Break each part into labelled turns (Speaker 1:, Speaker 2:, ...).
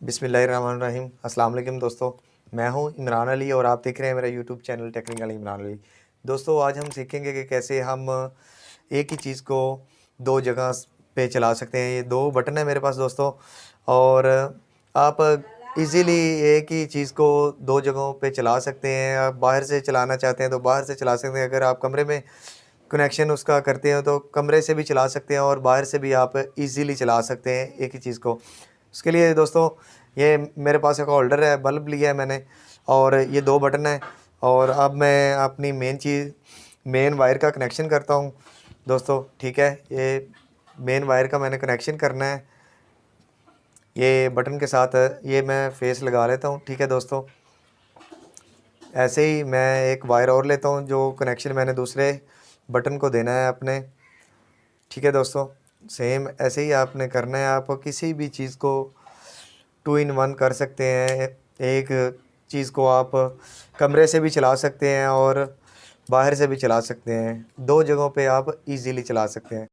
Speaker 1: बिस्मिल्लाहिर्रहमानिर्रहीम। अस्सलाम वालेकुम दोस्तों, मैं हूं इमरान अली और आप देख रहे हैं मेरा YouTube channel technical Imran Ali. दोस्तों आज हम सीखेंगे कि कैसे हम एक ही चीज़ को दो जगह पे चला सकते हैं। ये दो बटन है मेरे पास दोस्तों, और आप इजीली एक ही चीज़ को दो जगहों पे चला सकते हैं। आप बाहर से चलाना चाहते हैं तो बाहर से चला सकते हैं। अगर आप कमरे में कनेक्शन उसका करते हैं तो कमरे से भी चला सकते हैं और बाहर से भी आप इजीली चला सकते हैं एक ही चीज़ को। उसके लिए दोस्तों ये मेरे पास एक होल्डर है, बल्ब लिया है मैंने, और ये दो बटन है। और अब मैं अपनी मेन वायर का कनेक्शन करता हूँ दोस्तों। ठीक है, ये मेन वायर का मैंने कनेक्शन करना है ये बटन के साथ। ये मैं फेस लगा लेता हूँ। ठीक है दोस्तों, ऐसे ही मैं एक वायर और लेता हूँ जो कनेक्शन मैंने दूसरे बटन को देना है अपने। ठीक है दोस्तों, सेम ऐसे ही आपने करना है। आप किसी भी चीज़ को 2 in 1 कर सकते हैं। एक चीज़ को आप कमरे से भी चला सकते हैं और बाहर से भी चला सकते हैं। दो जगहों पे आप इजीली चला सकते हैं।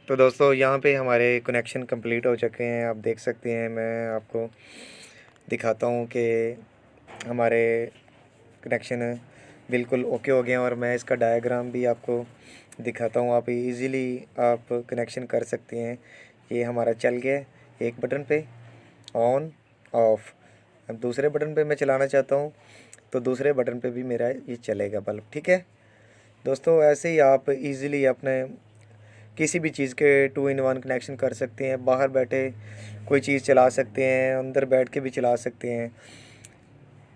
Speaker 1: तो दोस्तों यहाँ पे हमारे कनेक्शन कंप्लीट हो चुके हैं। आप देख सकते हैं, मैं आपको दिखाता हूँ कि हमारे कनेक्शन बिल्कुल ओके हो गए हैं और मैं इसका डायग्राम भी आपको दिखाता हूँ। आप इजीली आप कनेक्शन कर सकते हैं। ये हमारा चल गया एक बटन पे, ऑन ऑफ। अब दूसरे बटन पे मैं चलाना चाहता हूँ तो दूसरे बटन पे भी मेरा ये चलेगा बल्ब। ठीक है दोस्तों, ऐसे ही आप इजीली अपने किसी भी चीज़ के 2 in 1 कनेक्शन कर सकते हैं। बाहर बैठे कोई चीज़ चला सकते हैं, अंदर बैठ के भी चला सकते हैं।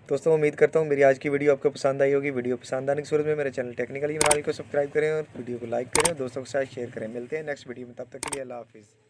Speaker 1: दोस्तों उम्मीद करता हूँ मेरी आज की वीडियो आपको पसंद आई होगी। वीडियो पसंद आने की सूरत में मेरे चैनल टेक्निकल इमरान को सब्सक्राइब करें और वीडियो को लाइक करें और दोस्तों के साथ शेयर करें। मिलते हैं नेक्स्ट वीडियो में, तब तक के लिए अल्लाह हाफिज़।